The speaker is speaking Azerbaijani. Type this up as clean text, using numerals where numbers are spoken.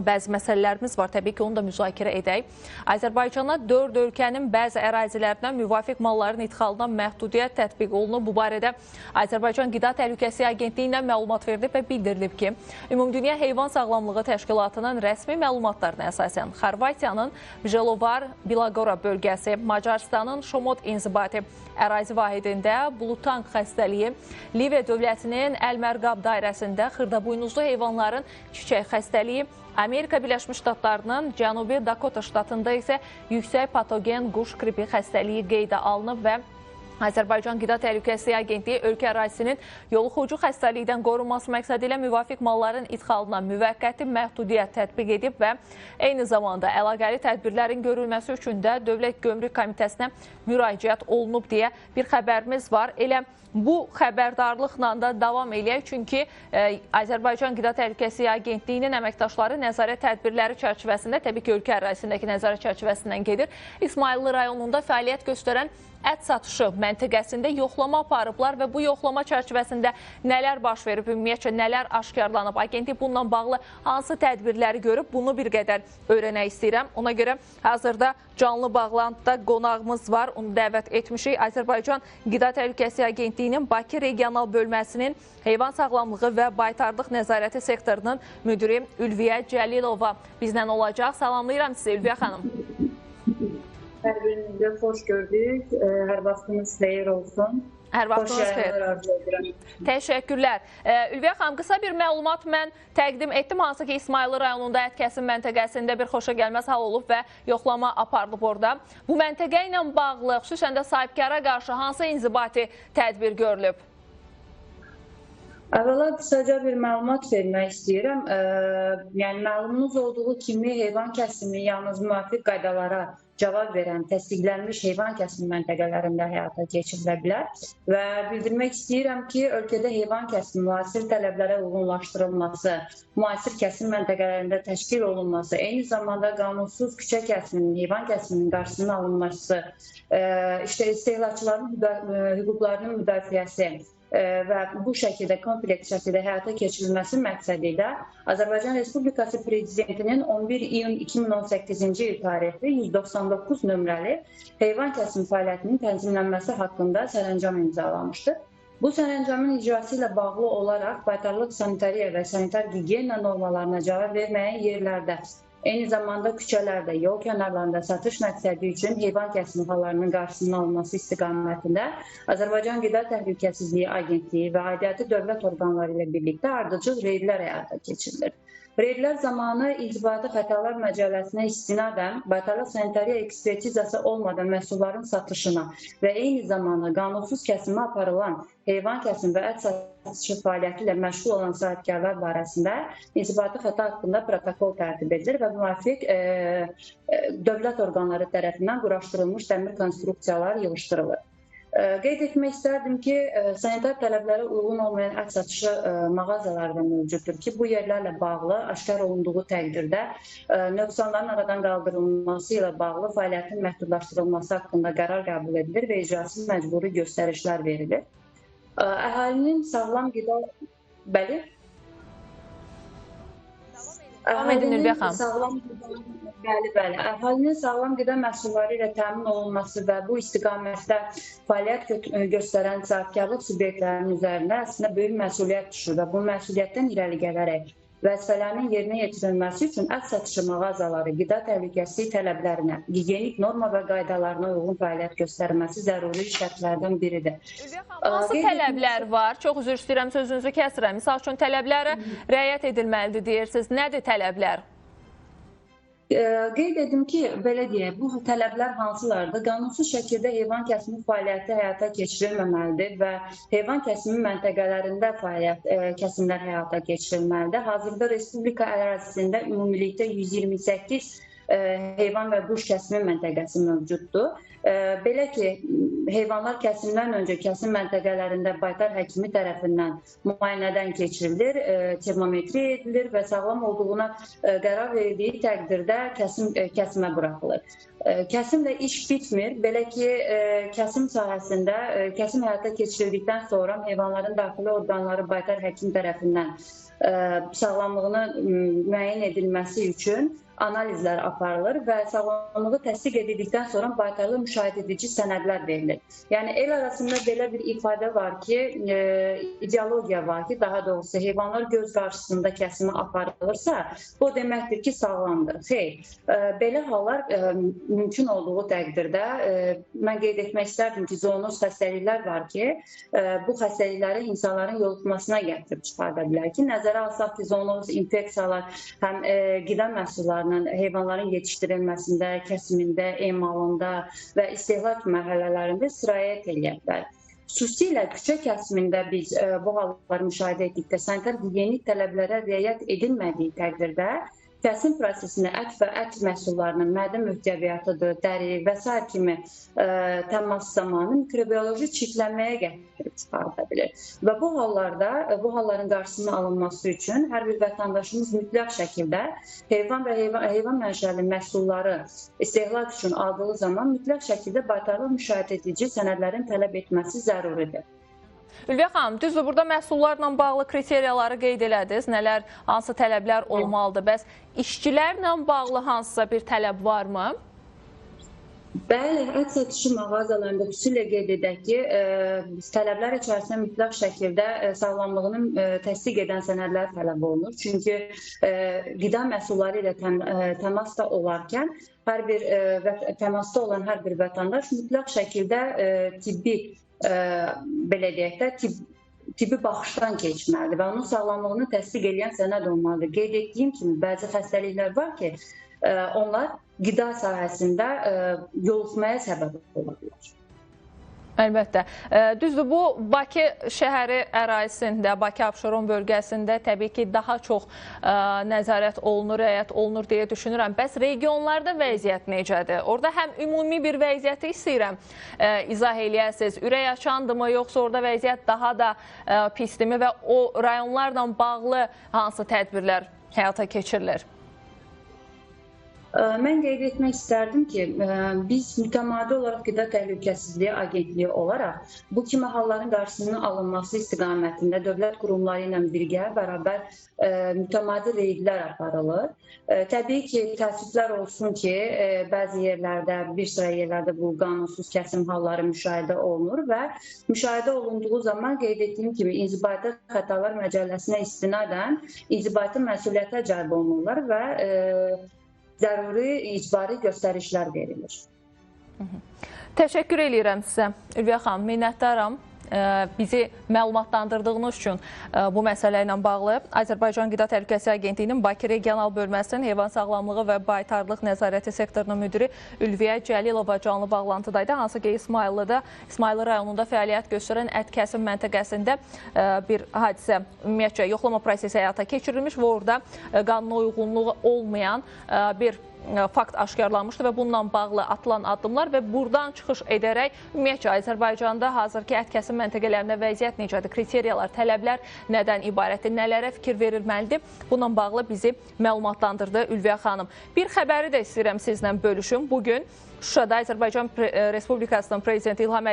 Bəzi məsələlərimiz var, təbii ki, onu da müzakirə edək. Azərbaycana 4 ölkənin bəzi ərazilərindən müvafiq malların idxalına məhdudiyyət tətbiq olunub. Bu barədə Azərbaycan Qida Təhlükəsizliyi Agentliyindən məlumat verilib və bildirilib ki, Ümumdünya Heyvan Sağlamlığı Təşkilatının rəsmi məlumatlarına əsasən Xorvatiyanın Bjelovar Bilagora bölgəsi, Macarıstanın Şomot inzibati ərazi vahidində bulutanq xəstəliyi, Liviya dövlətinin Əl-Mərqab dairəsində xırdabuynuzlu heyvanların çiçək xəstəliyi, Amerika Birləşmiş Ştatlarının Cənubi Dakota ştatında isə yüksək patogen quş qripi xəstəliyi qeydə alınıb və Azərbaycan Qida Təhlükəsizliyi Agentliyi ölkə ərazisinin yoluxucu xəstəlikdən qorunması məqsədi ilə müvafiq malların idxalına müvəqqəti məhdudiyyət tətbiq edib və eyni zamanda əlaqəli tədbirlərin görülməsi üçün də Dövlət Gömrük Komitəsinə müraciət olunub deyə bir xəbərimiz var. Elə bu xəbərdarlıqla da davam eləyək, çünki Azərbaycan Qida Təhlükəsizliyi Agentliyinin əməkdaşları nəzarət tədbirləri çərçivəsində, təbii ki, ölkə ərazisindəki nəzarət çərçivəsindən gedir. İsmayıllı rayonunda fəaliyyət göstərən ət satışı məntəqəsində yoxlama aparıblar və bu yoxlama çərçivəsində nələr baş verib, ümumiyyətcə nələr aşkarlanıb, agentlik bununla bağlı hansı tədbirləri görüb, bunu bir qədər öyrənək istəyirəm. Ona görə hazırda canlı bağlantıda qonağımız var, onu dəvət etmişik. Azərbaycan Qida Təhlükəsizliyi Agentliyinin Bakı Regional Bölməsinin Heyvan Sağlamlığı və Baytarlıq Nəzarəti sektorunun müdiri Ülviyə Cəlilova bizlə olacaq. Salamlayıram sizi Ülviyə xanım. Hər birinizə xoş gördük. Hər vaxtınız xeyir olsun. Hər vaxtınız xeyir. Təşəkkürlər. Ülviyə xanım, qısa bir məlumat mən təqdim etdim. Hansı ki, İsmayıllı rayonunda ət kəsim məntəqəsində bir xoşagəlməz hal olub və yoxlama aparılıb orada. Bu məntəqə ilə bağlı, xüsusən də sahibkara qarşı hansı inzibati tədbir görülüb? Əvvəla qısaca bir məlumat vermək istəyirəm. Yəni, məlumunuz olduğu kimi heyvan kəsimi yalnız müvafiq qaydalara cavab verən, təsdiqlənmiş heyvan kəsimi məntəqələrində həyata keçirilə bilər və bildirmək istəyirəm ki, ölkədə heyvan kəsimi müasir tələblərə uyğunlaşdırılması, müasir kəsim məntəqələrində təşkil olunması, eyni zamanda qanunsuz küçə kəsiminin, heyvan kəsiminin qarşısının alınması, istehlakçıların hüquqlarının müdafiəsi və bu şəkildə kompleks şəkildə həyata keçirilməsi məqsədilə Azərbaycan Respublikası Prezidentinin 11 iyun 2018-ci il tarixli 199 nömrəli heyvan kəsimi fəaliyyətinin tənzimlənməsi haqqında sərəncam imzalamışdır. Bu sərəncamın icrası ilə bağlı olaraq baytarlıq sanitariya və sanitar gigiyena normalarına cavab verməyən yerlərdə, eyni zamanda küçələrdə, yol kənarlarında satış məqsədi üçün heyvan kəsimi hallarının qarşısının alınması istiqamətində Azərbaycan Qida Təhlükəsizliyi Agentliyi və aidiyyatı dövlət orqanları ilə birlikdə ardıcıl reydlər həyata keçirilir. Reydlər zamanı İnzibati Xətalar Məcəlləsinə istinadən baytarlıq sanitariya ekspertizası olmadan məhsulların satışına və eyni zamanda qanunsuz kəsimə aparılan heyvan kəsimi və ət satışı fəaliyyəti ilə məşğul olan sahibkarlar barəsində inzibati xəta haqqında protokol tərtib edilir və müvafiq dövlət orqanları tərəfindən quraşdırılmış dəmir konstruksiyalar yığışdırılır. Qeyd etmək istərdim ki, sanitar tələblərə uyğun olmayan ət satışı mağazaları da mövcuddur ki, bu yerlərlə bağlı aşkar olunduğu təqdirdə nöqsanların aradan qaldırılması ilə bağlı fəaliyyətin məhdudlaşdırılması haqqında qərar qəbul edilir və icrası məcburi göstərişlər verilir. Əhalinin sağlam qida... Bəli? Əhalinin sağlam qida məhsulları ilə təmin olunması və bu istiqamətdə fəaliyyət göstərən sahibkarlıq subyektlərinin üzərində əslində böyük məsuliyyət düşür və bu məsuliyyətdən irəli gələrək vəzifələrinin yerinə yetirilməsi üçün ət satışı mağazaları qida təhlükəsizliyi tələblərinə, gigiyenik norma və qaydalarına uyğun fəaliyyət göstərməsi zəruri şərtlərdən biridir. Hansı tələblər var? Çox üzr istəyirəm, sözünüzü kəsirəm. Misal üçün tələblərə riayət edilməlidir deyirsiniz. Nədir tələblər? Qeyd edim ki, belə deyək, bu tələblər hansılardır? Qanunsuz şəkildə heyvan kəsimi fəaliyyəti həyata keçirilməməlidir və heyvan kəsimi məntəqələrində kəsimlər həyata keçirilməlidir. Hazırda Respublika ərazisində ümumilikdə 128 heyvan və quş kəsimi məntəqəsi mövcuddur. Belə ki, heyvanlar kəsimdən öncə kəsim məntəqələrində baytar həkimi tərəfindən müayinədən keçirilir, termometri edilir və sağlam olduğuna qərar verildiyi təqdirdə kəsimə buraxılır. Kəsimlə iş bitmir. Belə ki, kəsim sahəsində kəsim həyata keçirildikdən sonra heyvanların daxili orqanları baytar həkim tərəfindən sağlamlığının müəyyən edilməsi üçün analizlər aparılır və sağlamlığı təsdiq edildikdən sonra baytarlı müşahidə edici sənədlər verilir. Yəni el arasında belə bir ifadə var ki, ideologiya var ki, daha doğrusu heyvanlar göz qarşısında kəsimi aparılırsa, bu deməkdir ki, sağlamdır. Xeyr, belə hallar mümkün olduğu təqdirdə mən qeyd etmək istərdim ki, zoonoz xəstəliklər var ki, bu xəstəlikləri insanların yoluxmasına gətirib çıxarda bilər ki, nəzərə alsaq ki, zoonoz infeksiyalar həm qida məhsullarının heyvanların yetişdirilməsində, kəsimində, emalında və istehlak mərhələlərində sirayət edə bilər. Xüsusilə küçə kəsimində biz bu halları müşahidə etdikdə sanitar gigiyenik tələblərə riayət edilmədiyi təqdirdə kəsim prosesində ət və ət məhsullarının mədə möhtəviyyatıdır, dəri və s. kimi təmas zamanı mikrobioloji çirklənməyə gətirib çıxarda bilir. Və bu halların qarşısının alınması üçün hər bir vətəndaşımız mütləq şəkildə heyvan və heyvan mənşəli məhsulları istehlak üçün aldığı zaman mütləq şəkildə baytarlı müşahidə edici sənədlərin tələb etməsi zəruridir. Ülviyə xanım, düzdür, burada məhsullarla bağlı kriteriyaları qeyd elədiniz, nələr, hansı tələblər olmalıdır? Bəs işçilərlə bağlı hansısa bir tələb varmı? Bəli, ət satışı mağazalarında xüsusilə qeyd edək ki, tələblər içərisində mütləq şəkildə sağlamlığını təsdiq edən sənədlər tələb olunur. Çünki qida məhsulları ilə təmasda olarkən təmasda olan hər bir vətəndaş mütləq şəkildə tibbi belə deyək də, tibbi baxışdan keçməlidir və onun sağlamlığını təsdiq edən sənəd olmalıdır. Qeyd etdiyim kimi, bəzi xəstəliklər var ki, onlar qida sahəsində yoluxmaya səbəb ola bilər. Əlbəttə. Düzdür, bu Bakı şəhəri ərazisində, Bakı-Abşeron bölgəsində təbii ki, daha çox nəzarət olunur, riayət olunur deyə düşünürəm. Bəs regionlarda vəziyyət necədir? Orada həm ümumi bir vəziyyəti istəyirəm izah eləyəsiniz. Ürək açandırmı, yoxsa orada vəziyyət daha da pisdirmi və o rayonlarla bağlı hansı tədbirlər həyata keçirilir? Mən qeyd etmək istərdim ki, biz mütəmadi olaraq Qida Təhlükəsizliyi Agentliyi olaraq bu kimi halların qarşısının alınması istiqamətində dövlət qurumları ilə birgə bərabər mütəmadi reydlər aparılır. Təbii ki, təəssüflər olsun ki, bəzi yerlərdə, bir sıra yerlərdə bu qanunsuz kəsim halları müşahidə olunur və müşahidə olunduğu zaman qeyd etdiyim kimi İnzibati Xətalar Məcəlləsinə istinadən inzibati məsuliyyətə cəlb olunurlar və zəruri icbari göstərişlər verilir. Təşəkkür edirəm sizə. Ülviyə xanım, minnətdaram. Bizi məlumatlandırdığınız üçün bu məsələ ilə bağlı Azərbaycan Qida Təhlükəsizliyi Agentliyinin Bakı Regional Bölməsinin Heyvan Sağlamlığı və Baytarlıq Nəzarəti sektorunun müdiri Ülviyə Cəlilova canlı bağlantıdaydı. Hansı ki, İsmayılı rayonunda fəaliyyət göstərən ət kəsim məntəqəsində bir hadisə, ümumiyyətcə yoxlama prosesi həyata keçirilmiş və orada qanuna uyğunluğu olmayan bir fakt aşkarlanmışdı və bununla bağlı atılan addımlar və buradan çıxış edərək ümumiyyətcə Azərbaycanda hazırki ət kəsim məntəqələrində vəziyyət necədir, kriteriyalar, tələblər nədən ibarətdir, nələrə fikir verilməlidir? Bununla bağlı bizi məlumatlandırdı Ülviyə xanım. Bir xəbəri də istəyirəm sizlə bölüşüm. Bugün Şuşada Azərbaycan Respublikasının Prezidenti İlham Əliyev